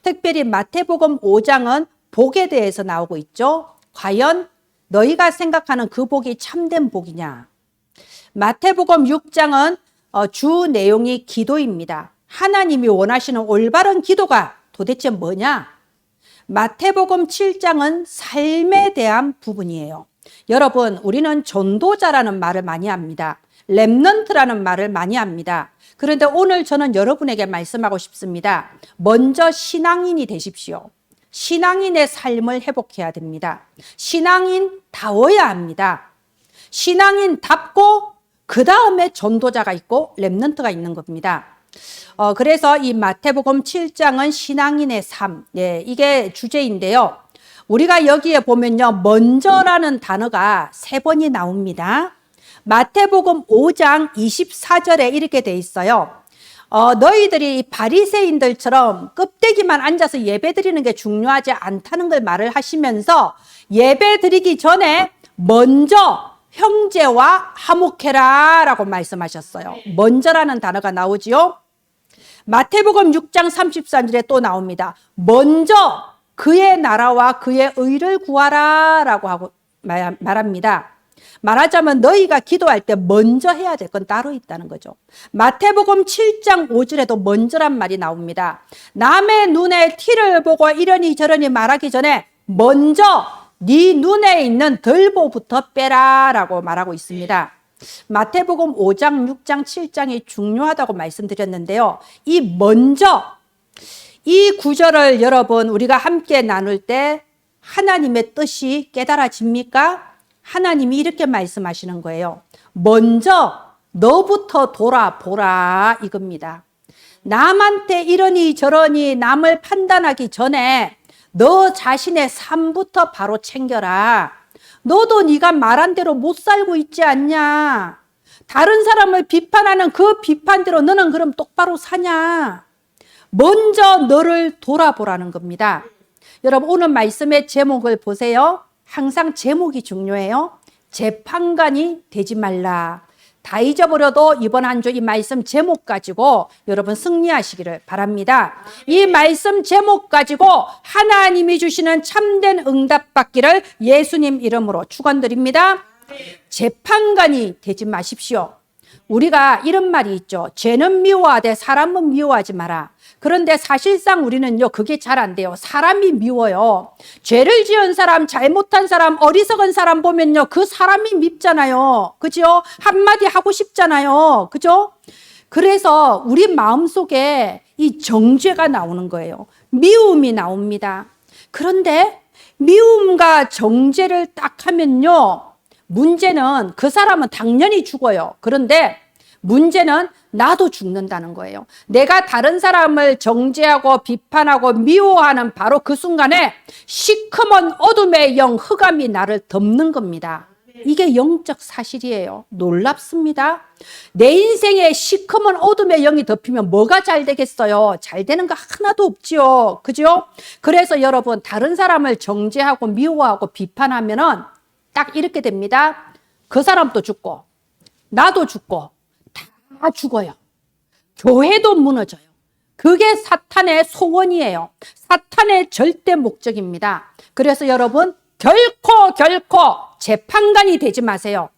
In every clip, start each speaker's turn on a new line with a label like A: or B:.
A: 특별히 마태복음 5장은 복에 대해서 나오고 있죠. 과연 너희가 생각하는 그 복이 참된 복이냐? 마태복음 6장은 주 내용이 기도입니다. 하나님이 원하시는 올바른 기도가 도대체 뭐냐? 마태복음 7장은 삶에 대한 부분이에요. 여러분, 우리는 전도자라는 말을 많이 합니다. 렘넌트라는 말을 많이 합니다. 그런데 오늘 저는 여러분에게 말씀하고 싶습니다. 먼저 신앙인이 되십시오. 신앙인의 삶을 회복해야 됩니다. 신앙인다워야 합니다. 신앙인답고 그 다음에 전도자가 있고 렘넌트가 있는 겁니다. 그래서 이 마태복음 7장은 신앙인의 삶, 이게 주제인데요. 우리가 여기에 보면요, 먼저라는 단어가 3번이 나옵니다. 마태복음 5장 24절에 이렇게 돼 있어요. 너희들이 바리새인들처럼 껍데기만 앉아서 예배드리는 게 중요하지 않다는 걸 말을 하시면서 예배드리기 전에 먼저 형제와 화목해라 라고 말씀하셨어요. 먼저라는 단어가 나오지요. 마태복음 6장 33절에 또 나옵니다. 먼저 그의 나라와 그의 의를 구하라 라고 하고 말합니다. 말하자면 너희가 기도할 때 먼저 해야 될 건 따로 있다는 거죠. 마태복음 7장 5절에도 먼저란 말이 나옵니다. 남의 눈에 티를 보고 이러니 저러니 말하기 전에 먼저 네 눈에 있는 들보부터 빼라 라고 말하고 있습니다. 마태복음 5장, 6장, 7장이 중요하다고 말씀드렸는데요. 이 먼저, 이 구절을 여러분 우리가 함께 나눌 때 하나님의 뜻이 깨달아집니까? 하나님이 이렇게 말씀하시는 거예요. 먼저 너부터 돌아보라 이겁니다. 남한테 이러니 저러니 남을 판단하기 전에 너 자신의 삶부터 바로 챙겨라. 너도 네가 말한 대로 못 살고 있지 않냐? 다른 사람을 비판하는 그 비판대로 너는 그럼 똑바로 사냐? 먼저 너를 돌아보라는 겁니다. 여러분 오늘 말씀의 제목을 보세요. 항상 제목이 중요해요. 재판관이 되지 말라. 다 잊어버려도 이번 한 주 이 말씀 제목 가지고 여러분 승리하시기를 바랍니다. 이 말씀 제목 가지고 하나님이 주시는 참된 응답 받기를 예수님 이름으로 축원드립니다. 재판관이 되지 마십시오. 우리가 이런 말이 있죠. 죄는 미워하되 사람은 미워하지 마라. 그런데 사실상 우리는요, 그게 잘 안 돼요. 사람이 미워요. 죄를 지은 사람, 잘못한 사람, 어리석은 사람 보면요, 그 사람이 밉잖아요. 그죠? 한마디 하고 싶잖아요. 그죠? 그래서 우리 마음속에 이 정죄가 나오는 거예요. 미움이 나옵니다. 그런데 미움과 정죄를 딱 하면요, 문제는 그 사람은 당연히 죽어요. 그런데 문제는 나도 죽는다는 거예요. 내가 다른 사람을 정죄하고 비판하고 미워하는 바로 그 순간에 시커먼 어둠의 영 흑암이 나를 덮는 겁니다. 이게 영적 사실이에요. 놀랍습니다. 내 인생에 시커먼 어둠의 영이 덮이면 뭐가 잘 되겠어요? 잘 되는 거 하나도 없지요. 그죠? 그래서 여러분 다른 사람을 정죄하고 미워하고 비판하면은 딱 이렇게 됩니다. 그 사람도 죽고 나도 죽고 다 죽어요. 교회도 무너져요. 그게 사탄의 소원이에요. 사탄의 절대 목적입니다. 그래서 여러분 결코 재판관이 되지 마세요.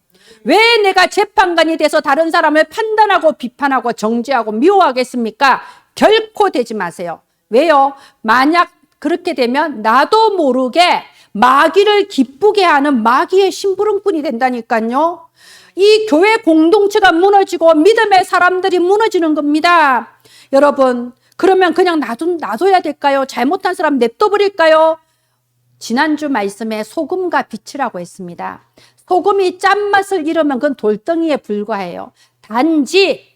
A: 왜 내가 재판관이 돼서 다른 사람을 판단하고 비판하고 정죄하고 미워하겠습니까? 결코 되지 마세요. 왜요? 만약 그렇게 되면 나도 모르게 마귀를 기쁘게 하는 마귀의 심부름꾼이 된다니까요. 이 교회 공동체가 무너지고 믿음의 사람들이 무너지는 겁니다. 여러분, 그러면 그냥 놔둬야 될까요? 잘못한 사람 냅둬버릴까요? 지난주 말씀에 소금과 빛이라고 했습니다. 소금이 짠맛을 잃으면 그건 돌덩이에 불과해요. 단지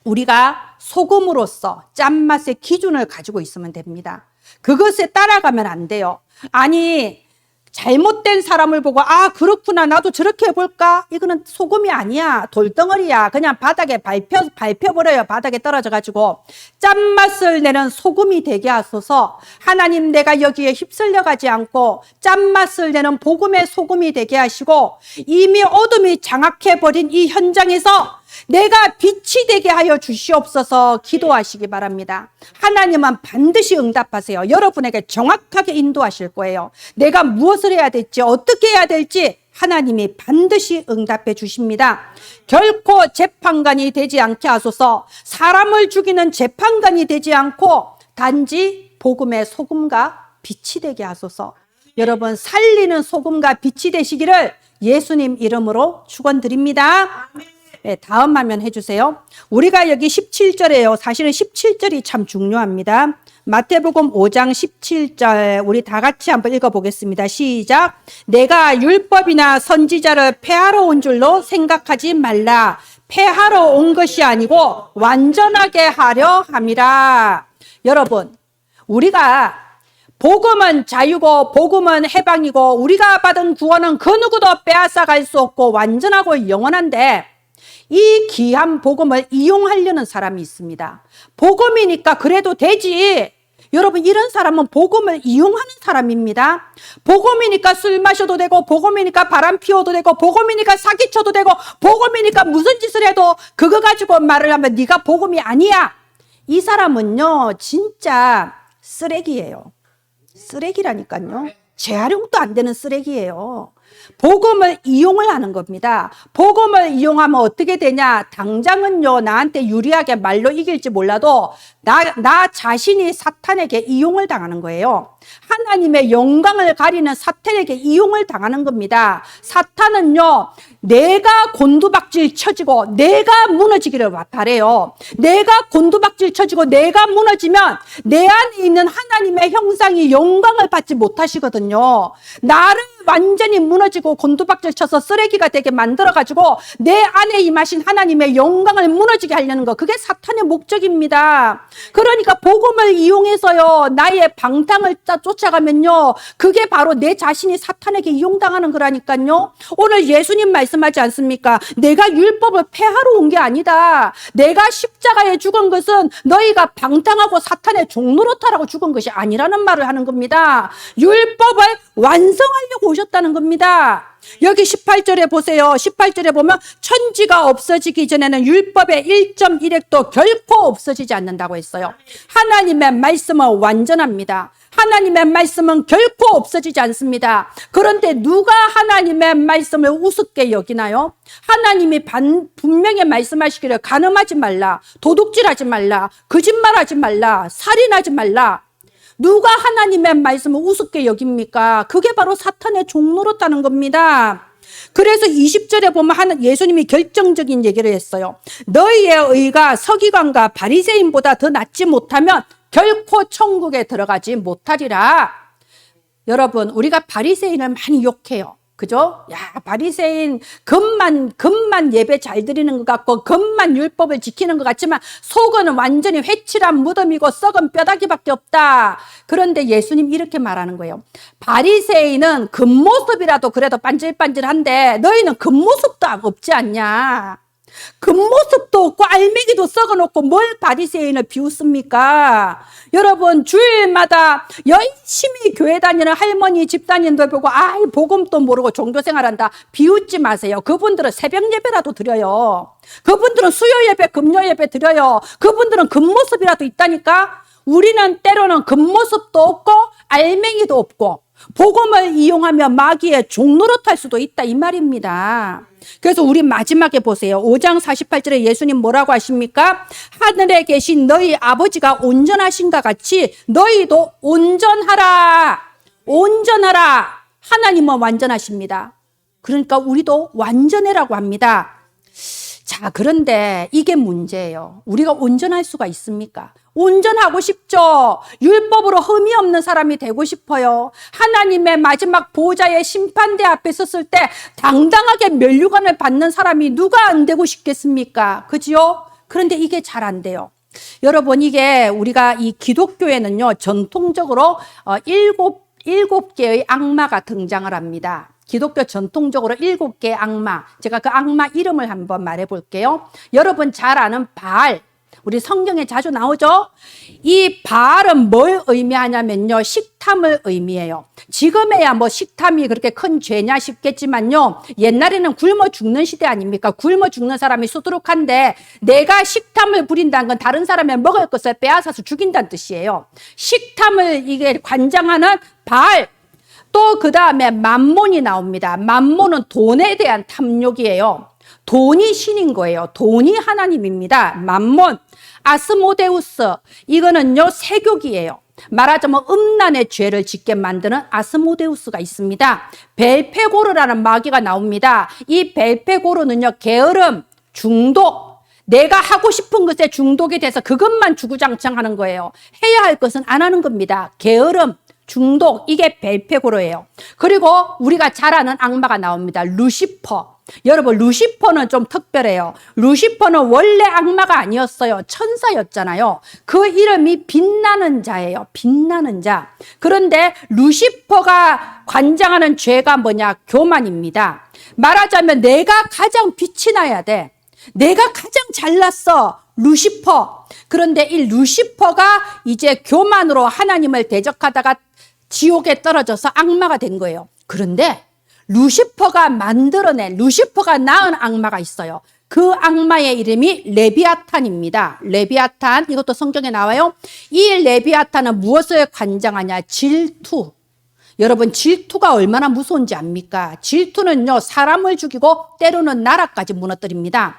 A: 우리가 소금으로서 짠맛의 기준을 가지고 있으면 됩니다. 그것에 따라가면 안 돼요. 아니, 잘못된 사람을 보고 아 그렇구나 나도 저렇게 해볼까? 이거는 소금이 아니야. 돌덩어리야. 그냥 바닥에 밟혀버려요. 바닥에 떨어져가지고. 짠맛을 내는 소금이 되게 하소서. 하나님 내가 여기에 휩쓸려 가지 않고 짠맛을 내는 복음의 소금이 되게 하시고 이미 어둠이 장악해버린 이 현장에서 내가 빛이 되게 하여 주시옵소서 기도하시기 바랍니다. 하나님은 반드시 응답하세요. 여러분에게 정확하게 인도하실 거예요. 내가 무엇을 해야 될지, 어떻게 해야 될지 하나님이 반드시 응답해 주십니다. 결코 재판관이 되지 않게 하소서. 사람을 죽이는 재판관이 되지 않고 단지 복음의 소금과 빛이 되게 하소서. 여러분, 살리는 소금과 빛이 되시기를 예수님 이름으로 축원드립니다. 네, 다음 화면 해주세요. 우리가 여기 17절에요. 사실은 17절이 참 중요합니다. 마태복음 5장 17절 우리 다 같이 한번 읽어보겠습니다. 시작. 내가 율법이나 선지자를 폐하러 온 줄로 생각하지 말라. 폐하러 온 것이 아니고 완전하게 하려 함이라. 여러분, 우리가 복음은 자유고 복음은 해방이고 우리가 받은 구원은 그 누구도 빼앗아갈 수 없고 완전하고 영원한데 이 귀한 복음을 이용하려는 사람이 있습니다. 복음이니까 그래도 되지. 여러분, 이런 사람은 복음을 이용하는 사람입니다. 복음이니까 술 마셔도 되고 복음이니까 바람 피워도 되고 복음이니까 사기쳐도 되고 복음이니까 무슨 짓을 해도 그거 가지고 말을 하면 네가 복음이 아니야. 이 사람은요 진짜 쓰레기예요. 쓰레기라니까요. 재활용도 안 되는 쓰레기예요. 복음을 이용을 하는 겁니다. 복음을 이용하면 어떻게 되냐? 당장은요 나한테 유리하게 말로 이길지 몰라도 나 자신이 사탄에게 이용을 당하는 거예요. 하나님의 영광을 가리는 사탄에게 이용을 당하는 겁니다. 사탄은요 내가 곤두박질 쳐지고 내가 무너지기를 바래요. 내가 곤두박질 쳐지고 내가 무너지면 내 안에 있는 하나님의 형상이 영광을 받지 못하시거든요. 나를 완전히 무너지고 곤두박질 쳐서 쓰레기가 되게 만들어가지고 내 안에 임하신 하나님의 영광을 무너지게 하려는 거, 그게 사탄의 목적입니다. 그러니까 복음을 이용해서요 나의 방탕을 쫓아가면요 그게 바로 내 자신이 사탄에게 이용당하는 거라니까요. 오늘 예수님 말씀하지 않습니까? 내가 율법을 폐하러 온 게 아니다. 내가 십자가에 죽은 것은 너희가 방탕하고 사탄의 종노릇하라고 죽은 것이 아니라는 말을 하는 겁니다. 율법을 완성하려고 오셨다는 겁니다. 여기 18절에 보세요. 18절에 보면 천지가 없어지기 전에는 율법의 1.1획도 결코 없어지지 않는다고 했어요. 하나님의 말씀은 완전합니다. 하나님의 말씀은 결코 없어지지 않습니다. 그런데 누가 하나님의 말씀을 우습게 여기나요? 하나님이 분명히 말씀하시기를 간음하지 말라, 도둑질하지 말라, 거짓말하지 말라, 살인하지 말라. 누가 하나님의 말씀을 우습게 여깁니까? 그게 바로 사탄의 종노릇하는 겁니다. 그래서 20절에 보면 예수님이 결정적인 얘기를 했어요. 너희의 의가 서기관과 바리새인보다 더 낫지 못하면 결코 천국에 들어가지 못하리라. 여러분, 우리가 바리새인을 많이 욕해요. 그죠? 야, 바리새인 금만 예배 잘 드리는 것 같고 금만 율법을 지키는 것 같지만 속은 완전히 회칠한 무덤이고 썩은 뼈다귀밖에 없다. 그런데 예수님 이렇게 말하는 거예요. 바리새인은 겉모습이라도 그래도 반질반질한데 너희는 겉모습도 없지 않냐? 겉모습도 없고 알맹이도 썩어놓고 뭘 바리새인을 비웃습니까? 여러분, 주일마다 열심히 교회 다니는 할머니 집단인들 보고 아이 복음도 모르고 종교생활한다 비웃지 마세요. 그분들은 새벽 예배라도 드려요. 그분들은 수요 예배, 금요 예배 드려요. 그분들은 겉모습이라도 있다니까. 우리는 때로는 겉모습도 없고 알맹이도 없고 복음을 이용하며 마귀의 종노릇할 수도 있다 이 말입니다. 그래서 우리 마지막에 보세요. 5장 48절에 예수님 뭐라고 하십니까? 하늘에 계신 너희 아버지가 온전하신가 같이 너희도 온전하라. 온전하라. 하나님은 완전하십니다. 그러니까 우리도 완전해라고 합니다. 자, 그런데 이게 문제예요. 우리가 온전할 수가 있습니까? 온전하고 싶죠. 율법으로 흠이 없는 사람이 되고 싶어요. 하나님의 마지막 보좌의 심판대 앞에 섰을 때 당당하게 면류관을 받는 사람이 누가 안 되고 싶겠습니까? 그죠? 그런데 이게 잘 안 돼요. 여러분, 이게 우리가 이 기독교에는요, 전통적으로 일곱 개의 악마가 등장을 합니다. 기독교 전통적으로 7개의 악마. 제가 그 악마 이름을 한번 말해 볼게요. 여러분 잘 아는 바알. 우리 성경에 자주 나오죠. 이 바알은 뭘 의미하냐면요, 식탐을 의미해요. 지금에야 뭐 식탐이 그렇게 큰 죄냐 싶겠지만요, 옛날에는 굶어 죽는 시대 아닙니까? 굶어 죽는 사람이 수두룩한데 내가 식탐을 부린다는 건 다른 사람의 먹을 것을 빼앗아서 죽인다는 뜻이에요. 식탐을 이게 관장하는 바알. 또 그 다음에 맘몬이 나옵니다. 맘몬은 돈에 대한 탐욕이에요. 돈이 신인 거예요. 돈이 하나님입니다. 맘몬. 아스모데우스, 이거는요 세교기예요. 말하자면 음란의 죄를 짓게 만드는 아스모데우스가 있습니다. 벨페고르라는 마귀가 나옵니다. 이 벨페고르는요 게으름, 중독, 내가 하고 싶은 것에 중독이 돼서 그것만 주구장창 하는 거예요. 해야 할 것은 안 하는 겁니다. 게으름, 중독, 이게 벨페고르예요. 그리고 우리가 잘 아는 악마가 나옵니다. 루시퍼. 여러분, 루시퍼는 좀 특별해요. 루시퍼는 원래 악마가 아니었어요. 천사였잖아요. 그 이름이 빛나는 자예요. 빛나는 자. 그런데 루시퍼가 관장하는 죄가 뭐냐? 교만입니다. 말하자면 내가 가장 빛이 나야 돼. 내가 가장 잘났어. 루시퍼. 그런데 이 루시퍼가 이제 교만으로 하나님을 대적하다가 지옥에 떨어져서 악마가 된 거예요. 그런데 루시퍼가 만들어낸, 루시퍼가 낳은 악마가 있어요. 그 악마의 이름이 레비아탄입니다. 레비아탄, 이것도 성경에 나와요. 이 레비아탄은 무엇을 관장하냐? 질투. 여러분, 질투가 얼마나 무서운지 압니까? 질투는요, 사람을 죽이고 때로는 나라까지 무너뜨립니다.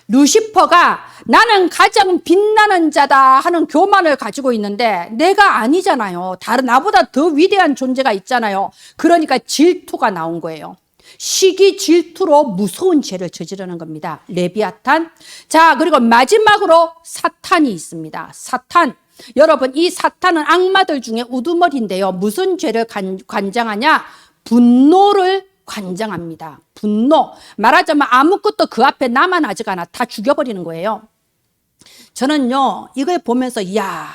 A: 루시퍼가 나는 가장 빛나는 자다 하는 교만을 가지고 있는데 내가 아니잖아요. 다른 나보다 더 위대한 존재가 있잖아요. 그러니까 질투가 나온 거예요. 시기 질투로 무서운 죄를 저지르는 겁니다. 레비아탄. 자, 그리고 마지막으로 사탄이 있습니다. 사탄. 여러분, 이 사탄은 악마들 중에 우두머리인데요. 무슨 죄를 관장하냐? 분노를 관장합니다. 분노. 말하자면 아무것도 그 앞에 남아나지가 않아. 다 죽여버리는 거예요. 저는요, 이걸 보면서, 이야,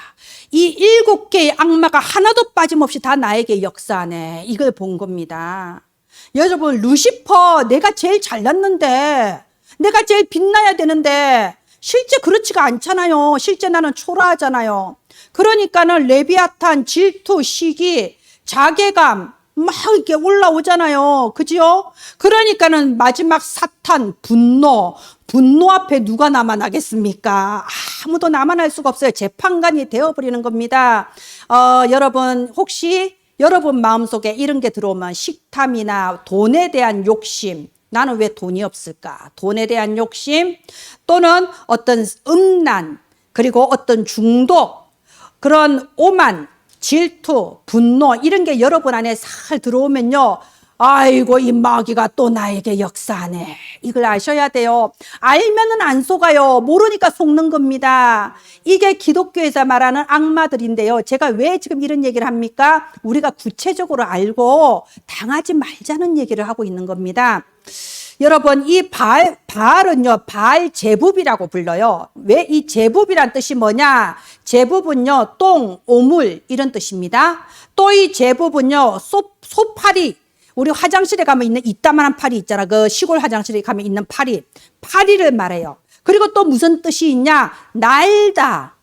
A: 이 7개의 악마가 하나도 빠짐없이 다 나에게 역사하네. 이걸 본 겁니다. 여러분, 루시퍼, 내가 제일 잘났는데, 내가 제일 빛나야 되는데, 실제 그렇지가 않잖아요. 실제 나는 초라하잖아요. 그러니까는 레비아탄, 질투, 시기, 자괴감, 막 이렇게 올라오잖아요. 그죠? 그러니까는 마지막 사탄, 분노. 분노 앞에 누가 남아나겠습니까? 아무도 남아날 수가 없어요. 재판관이 되어버리는 겁니다. 여러분, 혹시 여러분 마음속에 이런 게 들어오면 식탐이나 돈에 대한 욕심, 나는 왜 돈이 없을까? 돈에 대한 욕심, 또는 어떤 음란, 그리고 어떤 중독, 그런 오만, 질투, 분노, 이런 게 여러분 안에 살 들어오면요, 아이고, 이 마귀가 또 나에게 역사하네. 이걸 아셔야 돼요. 알면은 안 속아요. 모르니까 속는 겁니다. 이게 기독교에서 말하는 악마들인데요. 제가 왜 지금 이런 얘기를 합니까? 우리가 구체적으로 알고 당하지 말자는 얘기를 하고 있는 겁니다. 여러분, 이 바알은요, 바알 제법이라고 불러요. 왜 이 제법이란 뜻이 뭐냐? 제법은요, 똥, 오물, 이런 뜻입니다. 또 이 제법은요, 소파리, 우리 화장실에 가면 있는 이따만한 파리 있잖아. 그 시골 화장실에 가면 있는 파리를 말해요. 그리고 또 무슨 뜻이 있냐? 날다,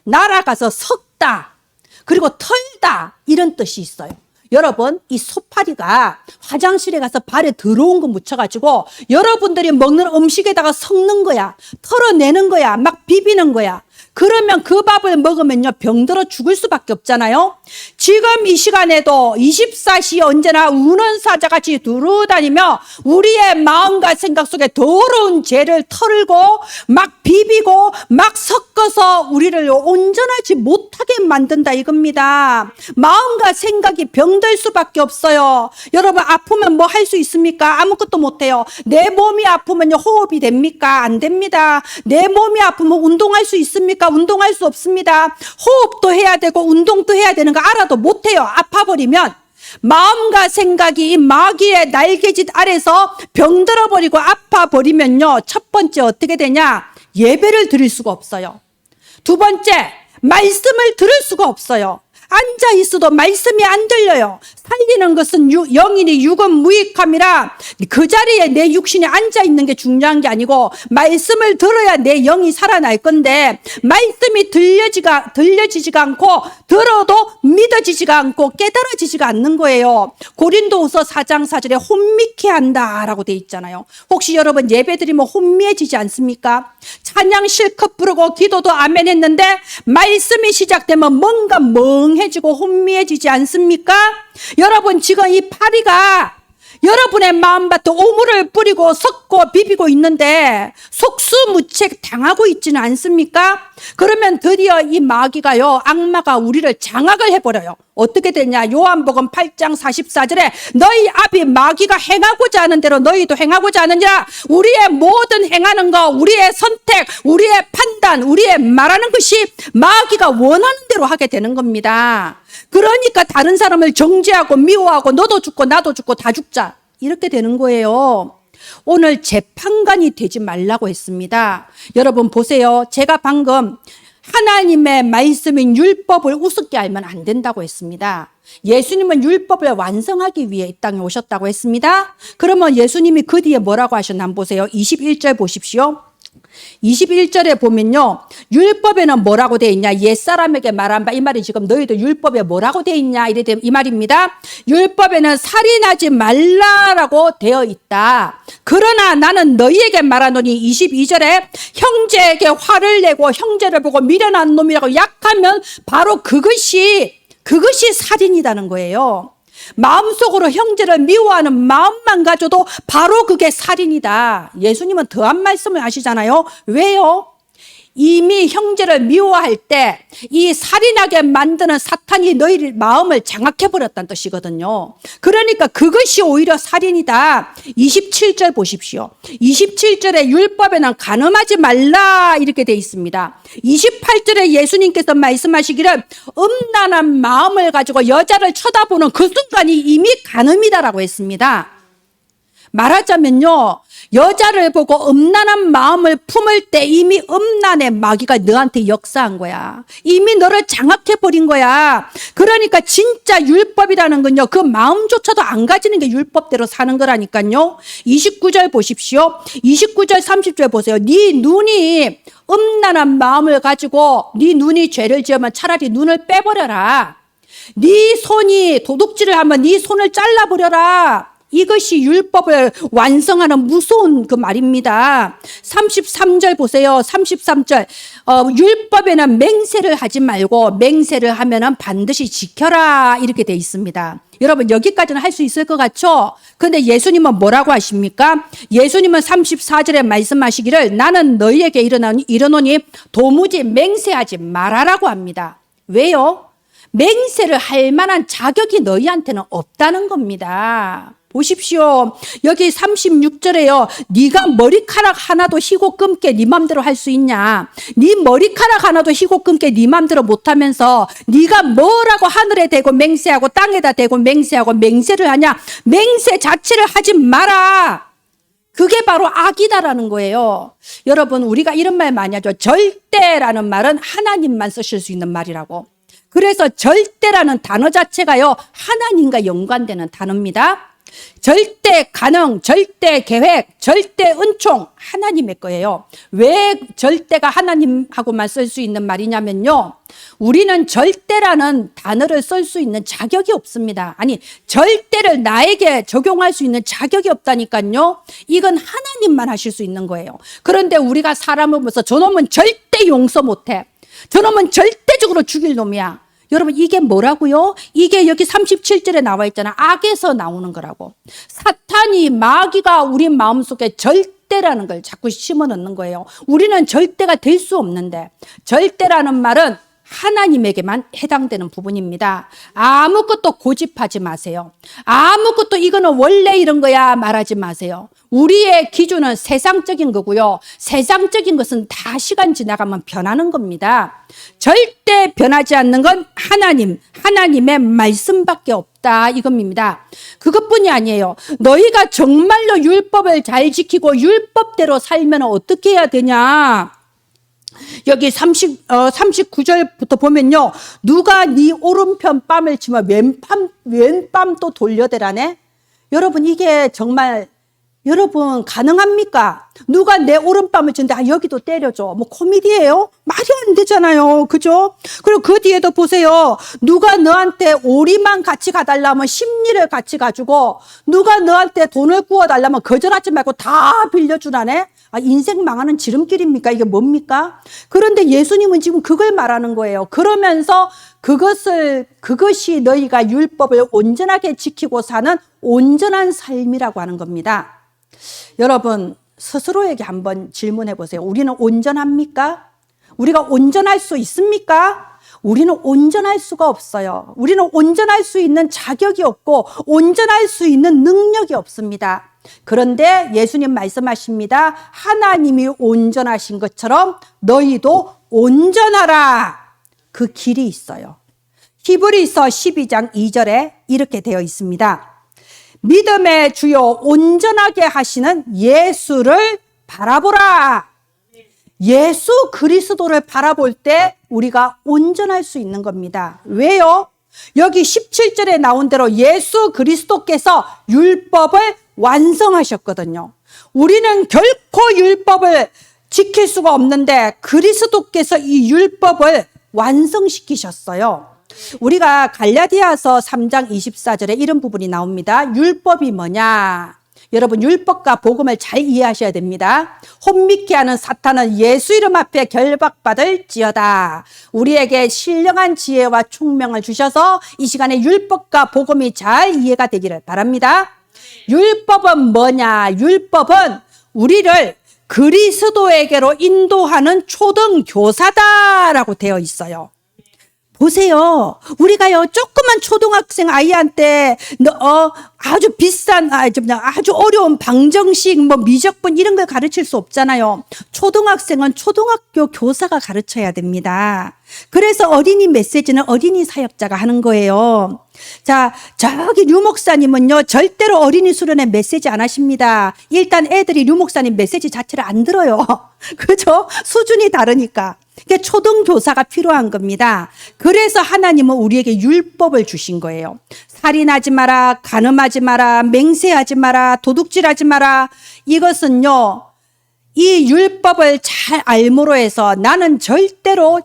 A: 날아가서 섰다, 그리고 털다, 이런 뜻이 있어요. 여러분, 이 소파리가 화장실에 가서 발에 더러운 거 묻혀가지고 여러분들이 먹는 음식에다가 섞는 거야. 털어내는 거야. 막 비비는 거야. 그러면 그 밥을 먹으면요, 병들어 죽을 수밖에 없잖아요. 지금 이 시간에도 24시 언제나 우는 사자같이 두루다니며 우리의 마음과 생각 속에 더러운 죄를 털고 막 비비고 막 섞어서 우리를 온전하지 못하게 만든다 이겁니다. 마음과 생각이 병들 수밖에 없어요. 여러분, 아프면 뭐 할 수 있습니까? 아무것도 못해요. 내 몸이 아프면요, 호흡이 됩니까? 안 됩니다. 내 몸이 아프면 운동할 수 있습니까? 운동할 수 없습니다. 호흡도 해야 되고 운동도 해야 되는 거 알아도 못해요. 아파버리면. 마음과 생각이 이 마귀의 날개짓 아래서 병들어버리고 아파버리면요, 첫 번째 어떻게 되냐? 예배를 드릴 수가 없어요. 두 번째, 말씀을 들을 수가 없어요. 앉아 있어도 말씀이 안 들려요. 살리는 것은 영이니 육은 무익함이라. 그 자리에 내 육신이 앉아 있는 게 중요한 게 아니고 말씀을 들어야 내 영이 살아날 건데, 말씀이 들려지지가 않고 들어도 믿어지지가 않고 깨달아지지가 않는 거예요. 고린도후서 4장 4절에 혼미케 한다라고 돼 있잖아요. 혹시 여러분 예배드리면 혼미해지지 않습니까? 찬양 실컷 부르고 기도도 아멘 했는데 말씀이 시작되면 뭔가 멍해지고 혼미해지지 않습니까? 여러분 지금 이 파리가 여러분의 마음밭에 오물을 뿌리고 섞고 비비고 있는데 속수무책 당하고 있지는 않습니까? 그러면 드디어 이 마귀가요, 악마가 우리를 장악을 해버려요. 어떻게 되냐? 요한복음 8장 44절에 너희 아비 마귀가 행하고자 하는 대로 너희도 행하고자 하느니라. 우리의 모든 행하는 거, 우리의 선택, 우리의 판단, 우리의 말하는 것이 마귀가 원하는 대로 하게 되는 겁니다. 그러니까 다른 사람을 정죄하고 미워하고 너도 죽고 나도 죽고 다 죽자, 이렇게 되는 거예요. 오늘 재판관이 되지 말라고 했습니다. 여러분 보세요. 제가 방금 하나님의 말씀인 율법을 우습게 알면 안 된다고 했습니다. 예수님은 율법을 완성하기 위해 이 땅에 오셨다고 했습니다. 그러면 예수님이 그 뒤에 뭐라고 하셨나 한번 보세요. 21절 보십시오. 21절에 보면요, 율법에는 뭐라고 되어 있냐? 옛사람에게 말한 바, 이 말이 지금 너희도 율법에 뭐라고 되어 있냐, 이 말입니다. 율법에는 살인하지 말라라고 되어 있다. 그러나 나는 너희에게 말하노니, 22절에 형제에게 화를 내고 형제를 보고 미련한 놈이라고 약하면 바로 그것이 살인이라는 거예요. 마음속으로 형제를 미워하는 마음만 가져도 바로 그게 살인이다. 예수님은 더한 말씀을 하시잖아요. 왜요? 이미 형제를 미워할 때 이 살인하게 만드는 사탄이 너희 마음을 장악해버렸다는 뜻이거든요. 그러니까 그것이 오히려 살인이다. 27절 보십시오. 27절에 율법에는 간음하지 말라 이렇게 돼 있습니다. 28절에 예수님께서 말씀하시기를 음란한 마음을 가지고 여자를 쳐다보는 그 순간이 이미 간음이다라고 했습니다. 말하자면요, 여자를 보고 음란한 마음을 품을 때 이미 음란의 마귀가 너한테 역사한 거야. 이미 너를 장악해버린 거야. 그러니까 진짜 율법이라는 건요, 그 마음조차도 안 가지는 게 율법대로 사는 거라니까요. 29절 보십시오. 29절 30절 보세요. 네 눈이 음란한 마음을 가지고 네 눈이 죄를 지으면 차라리 눈을 빼버려라. 네 손이 도둑질을 하면 네 손을 잘라버려라. 이것이 율법을 완성하는 무서운 그 말입니다. 33절 보세요. 33절. 율법에는 맹세를 하지 말고 맹세를 하면은 반드시 지켜라 이렇게 돼 있습니다. 여러분 여기까지는 할 수 있을 것 같죠? 근데 예수님은 뭐라고 하십니까? 예수님은 34절에 말씀하시기를 나는 너희에게 이르노니 도무지 맹세하지 말아라고 합니다. 왜요? 맹세를 할 만한 자격이 너희한테는 없다는 겁니다. 보십시오. 여기 36절에요. 네가 머리카락 하나도 희고 끊게 네 맘대로 할 수 있냐? 네 머리카락 하나도 희고 끊게 네 맘대로 못하면서 네가 뭐라고 하늘에 대고 맹세하고 땅에다 대고 맹세하고 맹세를 하냐? 맹세 자체를 하지 마라. 그게 바로 악이다라는 거예요. 여러분 우리가 이런 말 많이 하죠. 절대라는 말은 하나님만 쓰실 수 있는 말이라고. 그래서 절대라는 단어 자체가요, 하나님과 연관되는 단어입니다. 절대 가능, 절대 계획, 절대 은총 하나님의 거예요. 왜 절대가 하나님하고만 쓸 수 있는 말이냐면요, 우리는 절대라는 단어를 쓸 수 있는 자격이 없습니다. 아니 절대를 나에게 적용할 수 있는 자격이 없다니까요. 이건 하나님만 하실 수 있는 거예요. 그런데 우리가 사람을 보면서 저놈은 절대 용서 못해, 저놈은 절대적으로 죽일 놈이야. 여러분 이게 뭐라고요? 이게 여기 37절에 나와 있잖아. 악에서 나오는 거라고. 사탄이 마귀가 우리 마음속에 절대라는 걸 자꾸 심어넣는 거예요. 우리는 절대가 될 수 없는데, 절대라는 말은 하나님에게만 해당되는 부분입니다. 아무것도 고집하지 마세요. 아무것도 이거는 원래 이런 거야 말하지 마세요. 우리의 기준은 세상적인 거고요. 세상적인 것은 다 시간 지나가면 변하는 겁니다. 절대 변하지 않는 건 하나님의 말씀밖에 없다 이겁니다. 그것뿐이 아니에요. 너희가 정말로 율법을 잘 지키고 율법대로 살면 어떻게 해야 되냐? 여기 39절부터 보면요. 누가 네 오른편 뺨을 치면 왼뺨 또 돌려대라네. 여러분 이게 정말 여러분 가능합니까? 누가 내 오른뺨을 치는데 여기도 때려줘. 뭐 코미디예요? 말이 안 되잖아요. 그죠? 그리고 그 뒤에도 보세요. 누가 너한테 오리만 같이 가달라면 심리를 같이 가지고 누가 너한테 돈을 구워달라면 거절하지 말고 다 빌려주라네. 인생 망하는 지름길입니까? 이게 뭡니까? 그런데 예수님은 지금 그걸 말하는 거예요. 그러면서 그것이 너희가 율법을 온전하게 지키고 사는 온전한 삶이라고 하는 겁니다. 여러분 스스로에게 한번 질문해 보세요. 우리는 온전합니까? 우리가 온전할 수 있습니까? 우리는 온전할 수가 없어요. 우리는 온전할 수 있는 자격이 없고 온전할 수 있는 능력이 없습니다. 그런데 예수님 말씀하십니다. 하나님이 온전하신 것처럼 너희도 온전하라. 그 길이 있어요. 히브리서 12장 2절에 이렇게 되어 있습니다. 믿음의 주요 온전하게 하시는 예수를 바라보라. 예수 그리스도를 바라볼 때 우리가 온전할 수 있는 겁니다. 왜요? 여기 17절에 나온 대로 예수 그리스도께서 율법을 완성하셨거든요. 우리는 결코 율법을 지킬 수가 없는데 그리스도께서 이 율법을 완성시키셨어요. 우리가 갈라디아서 3장 24절에 이런 부분이 나옵니다. 율법이 뭐냐? 여러분 율법과 복음을 잘 이해하셔야 됩니다. 혼미케 하는 사탄은 예수 이름 앞에 결박받을지어다. 우리에게 신령한 지혜와 총명을 주셔서 이 시간에 율법과 복음이 잘 이해가 되기를 바랍니다. 율법은 뭐냐? 율법은 우리를 그리스도에게로 인도하는 초등교사다라고 되어 있어요. 보세요. 우리가요, 조그만 초등학생 아이한테, 아주 비싼, 아주 어려운 방정식, 미적분 이런 걸 가르칠 수 없잖아요. 초등학생은 초등학교 교사가 가르쳐야 됩니다. 그래서 어린이 메시지는 어린이 사역자가 하는 거예요. 자, 저기 류 목사님은요, 절대로 어린이 수련회 메시지 안 하십니다. 일단 애들이 류 목사님 메시지 자체를 안 들어요. 그죠? 수준이 다르니까. 그러니까 초등교사가 필요한 겁니다. 그래서 하나님은 우리에게 율법을 주신 거예요. 살인하지 마라, 간음하지 마라, 맹세하지 마라, 도둑질하지 마라. 이것은요, 이 율법을 잘 알므로 해서 나는 절대로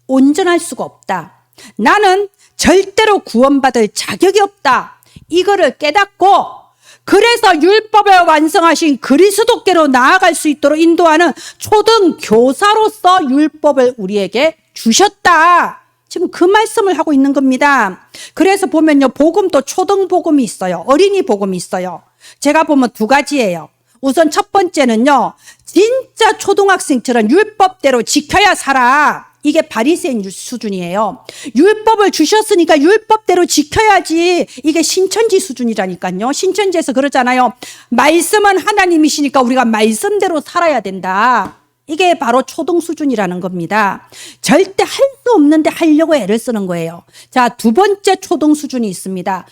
A: 온전할 수가 없다. 나는 절대로 구원받을 자격이 없다. 이거를 깨닫고 그래서 율법을 완성하신 그리스도께로 나아갈 수 있도록 인도하는 초등교사로서 율법을 우리에게 주셨다. 지금 그 말씀을 하고 있는 겁니다. 그래서 보면요, 복음도 초등복음이 있어요. 어린이 복음이 있어요. 제가 보면 두 가지예요. 우선 첫 번째는요, 진짜 초등학생처럼 율법대로 지켜야 살아. 이게 바리새인 수준이에요. 율법을 주셨으니까 율법대로 지켜야지. 이게 신천지 수준이라니까요. 신천지에서 그러잖아요. 말씀은 하나님이시니까 우리가 말씀대로 살아야 된다. 이게 바로 초등 수준이라는 겁니다. 절대 할 수 없는데 하려고 애를 쓰는 거예요. 자, 두 번째 초등 수준이 있습니다.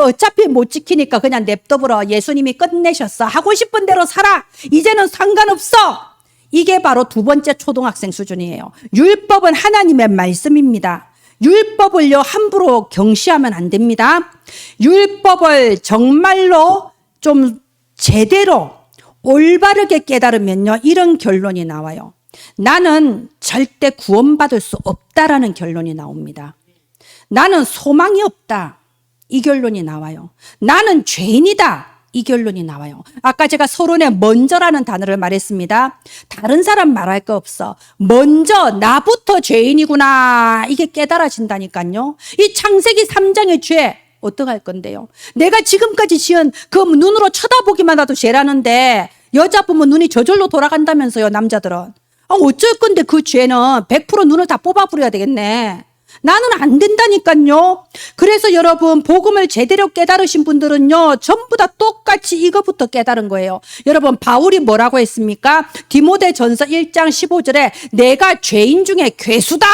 A: 어차피 못 지키니까 그냥 냅둬버려. 예수님이 끝내셨어. 하고 싶은 대로 살아. 이제는 상관없어. 이게 바로 두 번째 초등학생 수준이에요. 율법은 하나님의 말씀입니다. 율법을요, 함부로 경시하면 안 됩니다. 율법을 정말로 좀 제대로 올바르게 깨달으면요, 이런 결론이 나와요. 나는 절대 구원받을 수 없다라는 결론이 나옵니다. 나는 소망이 없다. 이 결론이 나와요. 나는 죄인이다. 이 결론이 나와요. 아까 제가 서론에 먼저라는 단어를 말했습니다. 다른 사람 말할 거 없어. 먼저 나부터 죄인이구나. 이게 깨달아진다니까요. 이 창세기 3장의 죄 어떡할 건데요? 내가 지금까지 지은 그 눈으로 쳐다보기만 해도 죄라는데 여자 보면 눈이 저절로 돌아간다면서요, 남자들은. 어쩔 건데 그 죄는 100% 눈을 다 뽑아버려야 되겠네. 나는 안 된다니까요. 그래서 여러분, 복음을 제대로 깨달으신 분들은요, 전부 다 똑같이 이거부터 깨달은 거예요. 여러분, 바울이 뭐라고 했습니까? 디모데전서 1장 15절에 내가 죄인 중에 괴수다.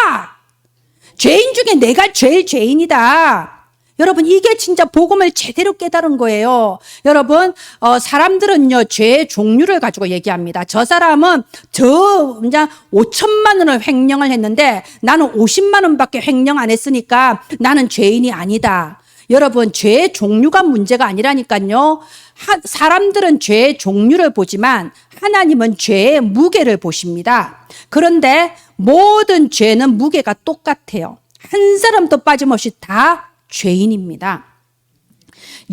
A: 죄인 중에 내가 제일 죄인이다. 여러분, 이게 진짜 복음을 제대로 깨달은 거예요. 여러분, 사람들은요, 죄의 종류를 가지고 얘기합니다. 저 사람은 그냥 5천만 원을 횡령을 했는데 나는 50만 원밖에 횡령 안 했으니까 나는 죄인이 아니다. 여러분, 죄의 종류가 문제가 아니라니까요. 사람들은 죄의 종류를 보지만 하나님은 죄의 무게를 보십니다. 그런데 모든 죄는 무게가 똑같아요. 한 사람도 빠짐없이 다 죄인입니다.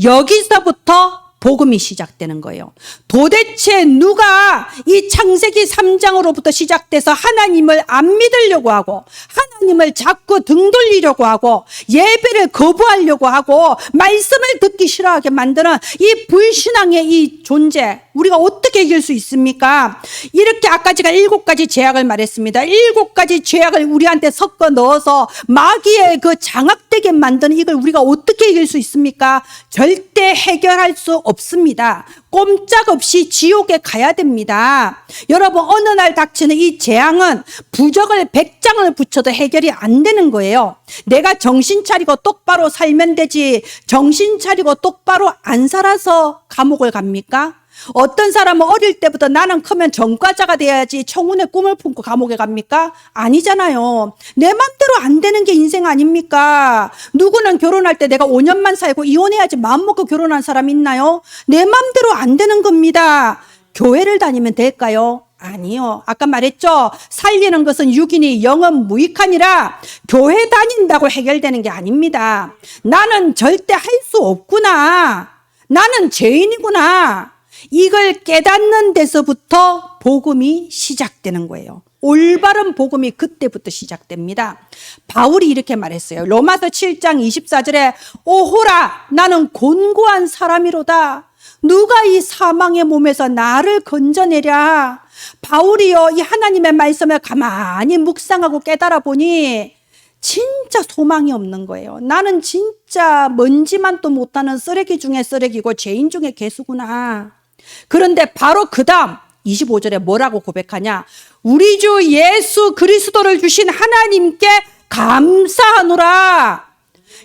A: 여기서부터 복음이 시작되는 거예요. 도대체 누가 이 창세기 3장으로부터 시작돼서 하나님을 안 믿으려고 하고 하나님을 자꾸 등 돌리려고 하고 예배를 거부하려고 하고 말씀을 듣기 싫어하게 만드는 이 불신앙의 이 존재, 우리가 어떻게 이길 수 있습니까? 이렇게 아까 제가 7가지 죄악을 말했습니다. 7가지 죄악을 우리한테 섞어 넣어서 마귀의 그 장악되게 만드는 이걸 우리가 어떻게 이길 수 있습니까? 절대 해결할 수 없습니다. 꼼짝없이 지옥에 가야 됩니다. 여러분, 어느 날 닥치는 이 재앙은 부적을 100장을 붙여도 해결이 안 되는 거예요. 내가 정신 차리고 똑바로 살면 되지, 정신 차리고 똑바로 안 살아서 감옥을 갑니까? 어떤 사람은 어릴 때부터 나는 크면 전과자가 돼야지 청운의 꿈을 품고 감옥에 갑니까? 아니잖아요. 내 맘대로 안 되는 게 인생 아닙니까? 누구는 결혼할 때 내가 5년만 살고 이혼해야지 마음먹고 결혼한 사람 있나요? 내 맘대로 안 되는 겁니다. 교회를 다니면 될까요? 아니요. 아까 말했죠. 살리는 것은 육이니 영은 무익하니라. 교회 다닌다고 해결되는 게 아닙니다. 나는 절대 할 수 없구나. 나는 죄인이구나. 이걸 깨닫는 데서부터 복음이 시작되는 거예요. 올바른 복음이 그때부터 시작됩니다. 바울이 이렇게 말했어요. 로마서 7장 24절에 오호라 나는 곤고한 사람이로다. 누가 이 사망의 몸에서 나를 건져내랴. 바울이요, 이 하나님의 말씀을 가만히 묵상하고 깨달아 보니 진짜 소망이 없는 거예요. 나는 진짜 먼지만 또 못하는 쓰레기 중에 쓰레기고 죄인 중에 괴수구나. 그런데 바로 그 다음 25절에 뭐라고 고백하냐? 우리 주 예수 그리스도를 주신 하나님께 감사하노라.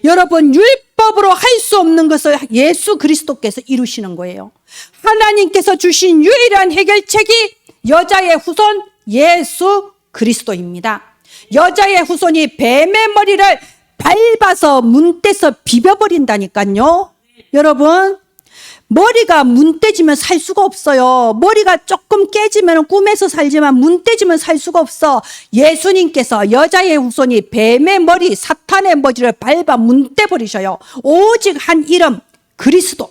A: 여러분, 율법으로 할 수 없는 것을 예수 그리스도께서 이루시는 거예요. 하나님께서 주신 유일한 해결책이 여자의 후손 예수 그리스도입니다. 여자의 후손이 뱀의 머리를 밟아서 문대서 비벼버린다니까요. 여러분, 머리가 문대지면 살 수가 없어요. 머리가 조금 깨지면 꿈에서 살지만 문대지면 살 수가 없어. 예수님께서 여자의 후손이 뱀의 머리, 사탄의 머리를 밟아 문대버리셔요. 오직 한 이름, 그리스도.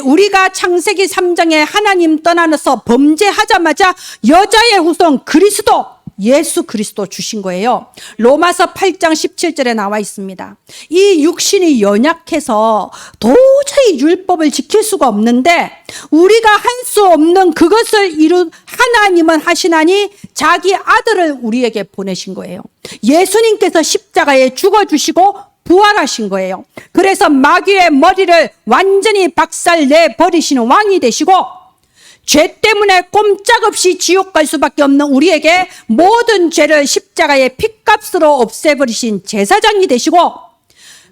A: 우리가 창세기 3장에 하나님 떠나서 범죄하자마자 여자의 후손 그리스도, 예수 그리스도 주신 거예요. 로마서 8장 17절에 나와 있습니다. 이 육신이 연약해서 도저히 율법을 지킬 수가 없는데 우리가 할 수 없는 그것을 이룬 하나님은 하시나니 자기 아들을 우리에게 보내신 거예요. 예수님께서 십자가에 죽어주시고 부활하신 거예요. 그래서 마귀의 머리를 완전히 박살내 버리시는 왕이 되시고 죄 때문에 꼼짝없이 지옥 갈 수밖에 없는 우리에게 모든 죄를 십자가의 핏값으로 없애버리신 제사장이 되시고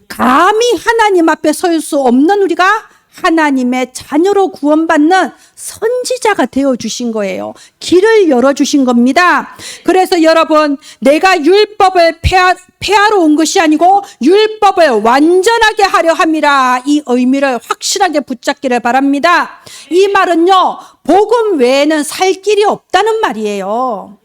A: 감히 하나님 앞에 설 수 없는 우리가 하나님의 자녀로 구원받는 선지자가 되어주신 거예요. 길을 열어주신 겁니다. 그래서 여러분, 내가 율법을 폐하러 온 것이 아니고 율법을 완전하게 하려 함이라, 이 의미를 확실하게 붙잡기를 바랍니다. 이 말은요, 복음 외에는 살 길이 없다는 말이에요.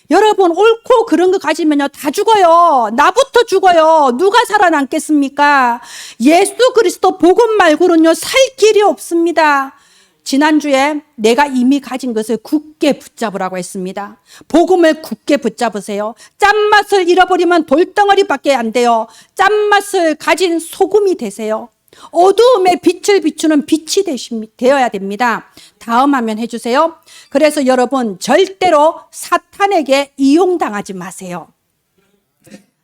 A: 여러분, 옳고 그런 거 가지면요 다 죽어요. 나부터 죽어요. 누가 살아남겠습니까? 예수 그리스도 복음 말고는요 살 길이 없습니다. 지난주에 내가 이미 가진 것을 굳게 붙잡으라고 했습니다. 복음을 굳게 붙잡으세요. 짠맛을 잃어버리면 돌덩어리밖에 안 돼요. 짠맛을 가진 소금이 되세요. 어두움에 빛을 비추는 빛이 되어야 됩니다. 다음 화면 해주세요. 그래서 여러분, 절대로 사탄에게 이용당하지 마세요.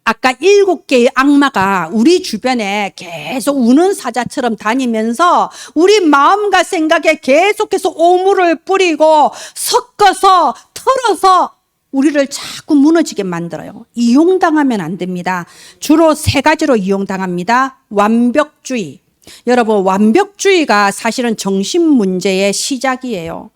A: 아까 7개의 악마가 우리 주변에 계속 우는 사자처럼 다니면서 우리 마음과 생각에 계속해서 오물을 뿌리고 섞어서 털어서 우리를 자꾸 무너지게 만들어요. 이용당하면 안 됩니다. 주로 세 가지로 이용당합니다. 완벽주의. 여러분, 완벽주의가 사실은 정신 문제의 시작이에요.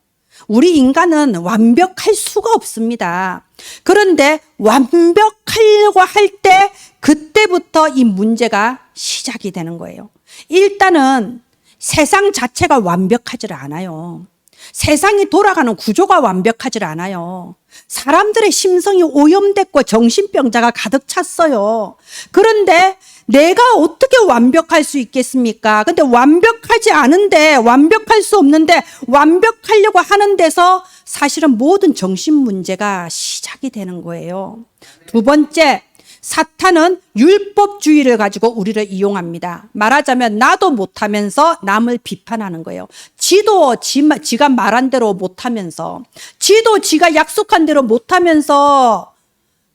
A: 우리 인간은 완벽할 수가 없습니다. 그런데 완벽하려고 할 때 그때부터 이 문제가 시작이 되는 거예요. 일단은 세상 자체가 완벽하지 않아요. 세상이 돌아가는 구조가 완벽하지 않아요. 사람들의 심성이 오염됐고 정신병자가 가득 찼어요. 그런데 내가 어떻게 완벽할 수 있겠습니까? 근데 완벽하지 않은데, 완벽할 수 없는데 완벽하려고 하는 데서 사실은 모든 정신 문제가 시작이 되는 거예요. 두 번째, 사탄은 율법주의를 가지고 우리를 이용합니다. 말하자면 나도 못하면서 남을 비판하는 거예요. 지도 지가 말한 대로 못하면서, 지도 지가 약속한 대로 못하면서,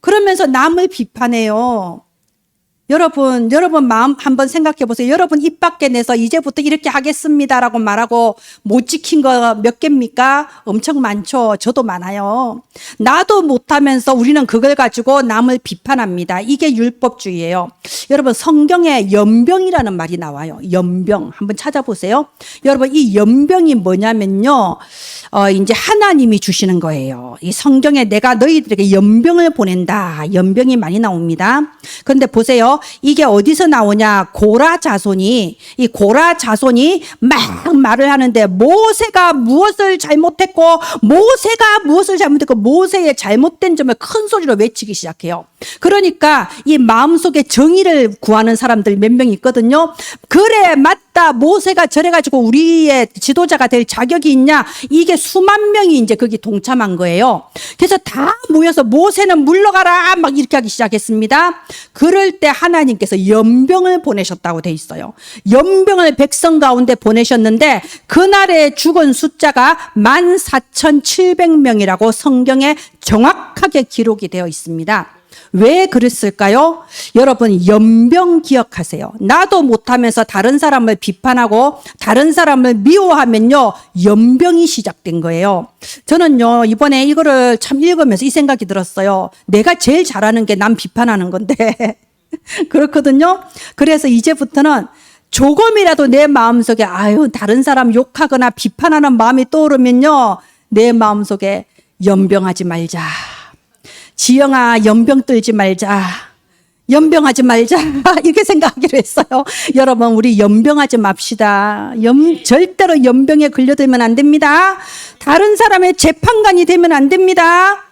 A: 그러면서 남을 비판해요. 여러분 마음 한번 생각해 보세요. 여러분 입 밖에 내서 이제부터 이렇게 하겠습니다라고 말하고 못 지킨 거 몇 개입니까? 엄청 많죠. 저도 많아요. 나도 못하면서 우리는 그걸 가지고 남을 비판합니다. 이게 율법주의예요. 여러분 성경에 연병이라는 말이 나와요. 연병 한번 찾아보세요. 여러분 이 연병이 뭐냐면요. 이제 하나님이 주시는 거예요. 이 성경에 내가 너희들에게 연병을 보낸다. 연병이 많이 나옵니다. 그런데 보세요. 이게 어디서 나오냐? 고라 자손이 막 말을 하는데 모세가 무엇을 잘못했고 모세의 잘못된 점을 큰 소리로 외치기 시작해요. 그러니까 이 마음속에 정의를 구하는 사람들 몇 명 있거든요. 그래 맞다. 모세가 저래가지고 우리의 지도자가 될 자격이 있냐? 이게 수만 명이 이제 거기 동참한 거예요. 그래서 다 모여서 모세는 물러가라 막 이렇게 하기 시작했습니다. 그럴 때 하나님께서 연병을 보내셨다고 돼 있어요. 연병을 백성 가운데 보내셨는데 그날에 죽은 숫자가 14,700명이라고 성경에 정확하게 기록이 되어 있습니다. 왜 그랬을까요? 여러분 연병 기억하세요. 나도 못하면서 다른 사람을 비판하고 다른 사람을 미워하면요 연병이 시작된 거예요. 저는요 이번에 이거를 참 읽으면서 이 생각이 들었어요. 내가 제일 잘하는 게 남 비판하는 건데 그렇거든요. 그래서 이제부터는 조금이라도 내 마음속에 다른 사람 욕하거나 비판하는 마음이 떠오르면요 내 마음속에 연병하지 말자. 지영아 연병 떨지 말자. 연병하지 말자. 이렇게 생각하기로 했어요. 여러분 우리 연병하지 맙시다. 절대로 연병에 걸려들면 안 됩니다. 다른 사람의 재판관이 되면 안 됩니다.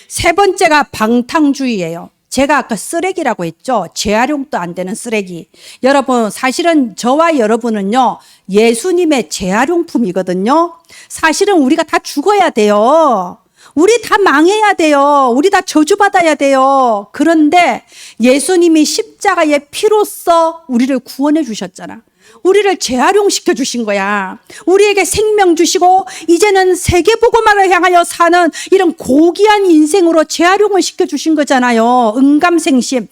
A: 세 번째가 방탕주의예요. 제가 아까 쓰레기라고 했죠. 재활용도 안 되는 쓰레기. 여러분 사실은 저와 여러분은요 예수님의 재활용품이거든요. 사실은 우리가 다 죽어야 돼요. 우리 다 망해야 돼요. 우리 다 저주받아야 돼요. 그런데 예수님이 십자가의 피로써 우리를 구원해 주셨잖아. 우리를 재활용시켜 주신 거야. 우리에게 생명 주시고 이제는 세계복음화를 향하여 사는 이런 고귀한 인생으로 재활용을 시켜 주신 거잖아요. 응감생심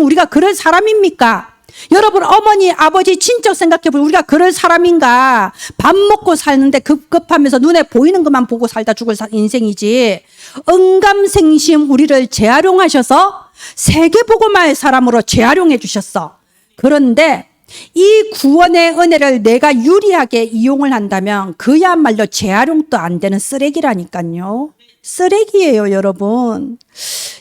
A: 우리가 그럴 사람입니까? 여러분 어머니 아버지 친척 생각해보면 우리가 그럴 사람인가? 밥 먹고 사는데 급급하면서 눈에 보이는 것만 보고 살다 죽을 인생이지. 응감생심 우리를 재활용하셔서 세계복음화의 사람으로 재활용해 주셨어. 그런데 이 구원의 은혜를 내가 유리하게 이용을 한다면 그야말로 재활용도 안 되는 쓰레기라니까요. 쓰레기예요, 여러분.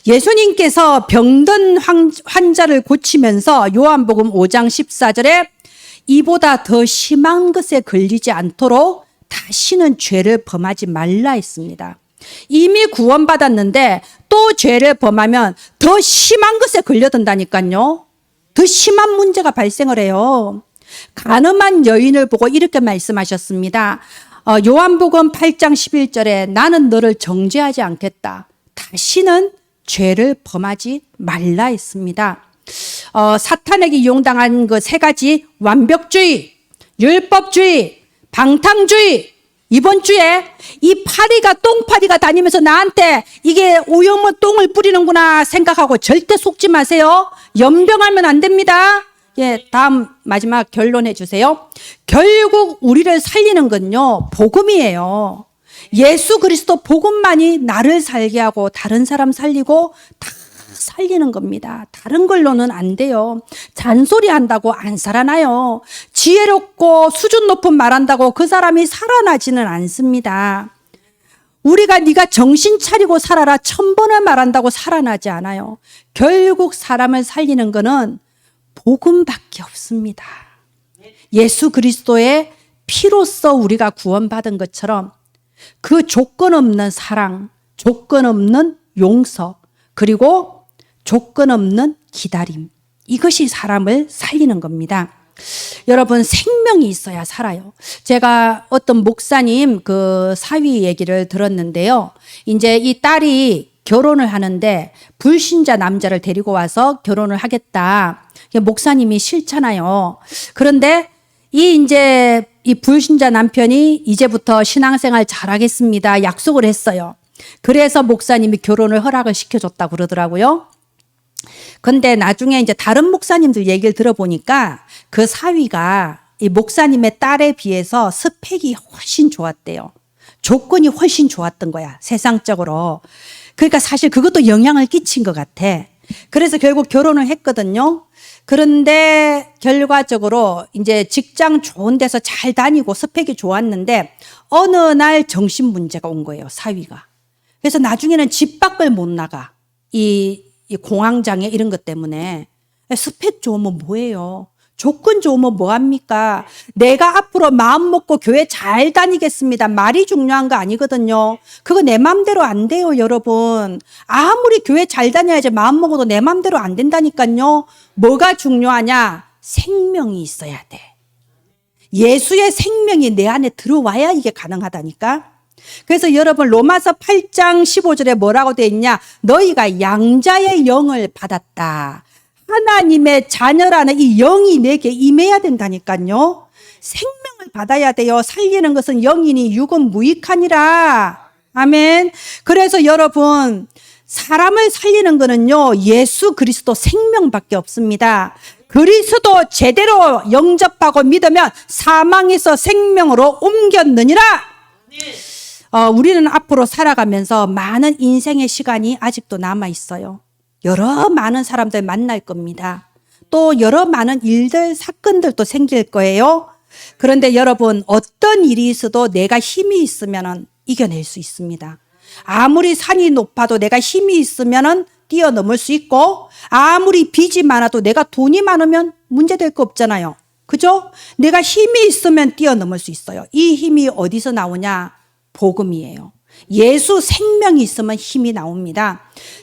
A: 예수님께서 병든 환자를 고치면서 요한복음 5장 14절에 이보다 더 심한 것에 걸리지 않도록 다시는 죄를 범하지 말라 했습니다. 이미 구원받았는데 또 죄를 범하면 더 심한 것에 걸려든다니까요. 더 심한 문제가 발생을 해요. 간음한 여인을 보고 이렇게 말씀하셨습니다. 요한복음 8장 11절에 나는 너를 정죄하지 않겠다. 다시는 죄를 범하지 말라 했습니다. 사탄에게 이용당한 그 세 가지 완벽주의, 율법주의, 방탕주의. 이번 주에 이 똥파리가 다니면서 나한테 이게 오염은 똥을 뿌리는구나 생각하고 절대 속지 마세요. 연병하면 안 됩니다. 예, 다음 마지막 결론해 주세요. 결국 우리를 살리는 건요, 복음이에요. 예수 그리스도 복음만이 나를 살게 하고 다른 사람 살리고 다 살리는 겁니다. 다른 걸로는 안 돼요. 잔소리 한다고 안 살아나요. 지혜롭고 수준 높은 말한다고 그 사람이 살아나지는 않습니다. 우리가 네가 정신 차리고 살아라 1000번을 말한다고 살아나지 않아요. 결국 사람을 살리는 것은 복음밖에 없습니다. 예수 그리스도의 피로써 우리가 구원받은 것처럼 그 조건 없는 사랑, 조건 없는 용서, 그리고 조건 없는 기다림, 이것이 사람을 살리는 겁니다. 여러분, 생명이 있어야 살아요. 제가 어떤 목사님 그 사위 얘기를 들었는데요. 이제 이 딸이 결혼을 하는데 불신자 남자를 데리고 와서 결혼을 하겠다. 목사님이 싫잖아요. 그런데 이 불신자 남편이 이제부터 신앙생활 잘하겠습니다. 약속을 했어요. 그래서 목사님이 결혼을 허락을 시켜줬다고 그러더라고요. 근데 나중에 이제 다른 목사님들 얘기를 들어보니까 그 사위가 이 목사님의 딸에 비해서 스펙이 훨씬 좋았대요. 조건이 훨씬 좋았던 거야, 세상적으로. 그러니까 사실 그것도 영향을 끼친 것 같아. 그래서 결국 결혼을 했거든요. 그런데 결과적으로 이제 직장 좋은 데서 잘 다니고 스펙이 좋았는데 어느 날 정신 문제가 온 거예요, 사위가. 그래서 나중에는 집 밖을 못 나가. 이 공황장애 이런 것 때문에. 스펙 좋으면 뭐예요? 조건 좋으면 뭐합니까? 내가 앞으로 마음 먹고 교회 잘 다니겠습니다. 말이 중요한 거 아니거든요. 그거 내 마음대로 안 돼요, 여러분. 아무리 교회 잘 다녀야지 마음 먹어도 내 마음대로 안 된다니까요. 뭐가 중요하냐? 생명이 있어야 돼. 예수의 생명이 내 안에 들어와야 이게 가능하다니까. 그래서 여러분, 로마서 8장 15절에 뭐라고 돼 있냐? 너희가 양자의 영을 받았다. 하나님의 자녀라는 이 영이 내게 임해야 된다니까요. 생명을 받아야 돼요. 살리는 것은 영이니 육은 무익하니라. 아멘. 그래서 여러분, 사람을 살리는 거는요, 예수 그리스도 생명밖에 없습니다. 그리스도 제대로 영접하고 믿으면 사망에서 생명으로 옮겼느니라. 우리는 앞으로 살아가면서 많은 인생의 시간이 아직도 남아 있어요. 여러 많은 사람들 만날 겁니다. 또 여러 많은 일들, 사건들도 생길 거예요. 그런데 여러분, 어떤 일이 있어도 내가 힘이 있으면 이겨낼 수 있습니다. 아무리 산이 높아도 내가 힘이 있으면 뛰어넘을 수 있고, 아무리 빚이 많아도 내가 돈이 많으면 문제될 거 없잖아요. 그죠? 내가 힘이 있으면 뛰어넘을 수 있어요. 이 힘이 어디서 나오냐? 복음이에요. 예수 생명이 있으면 힘이 나옵니다.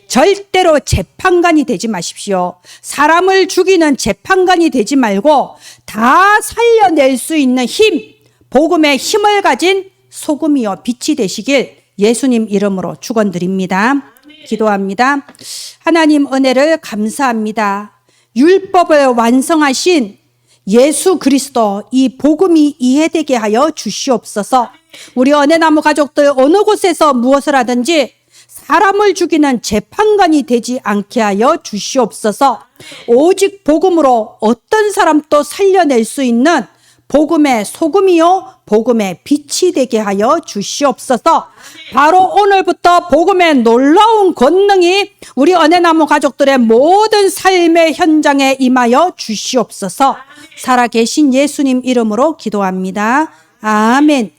A: 절대로 재판관이 되지 마십시오. 사람을 죽이는 재판관이 되지 말고 다 살려낼 수 있는 힘, 복음의 힘을 가진 소금이요 빛이 되시길 예수님 이름으로 축원드립니다. 기도합니다. 하나님 은혜를 감사합니다. 율법을 완성하신 예수 그리스도, 이 복음이 이해되게 하여 주시옵소서. 우리 은혜나무 가족들 어느 곳에서 무엇을 하든지 사람을 죽이는 재판관이 되지 않게 하여 주시옵소서. 오직 복음으로 어떤 사람도 살려낼 수 있는 복음의 소금이요 복음의 빛이 되게 하여 주시옵소서. 바로 오늘부터 복음의 놀라운 권능이 우리 은혜나무 가족들의 모든 삶의 현장에 임하여 주시옵소서. 살아계신 예수님 이름으로 기도합니다. 아멘.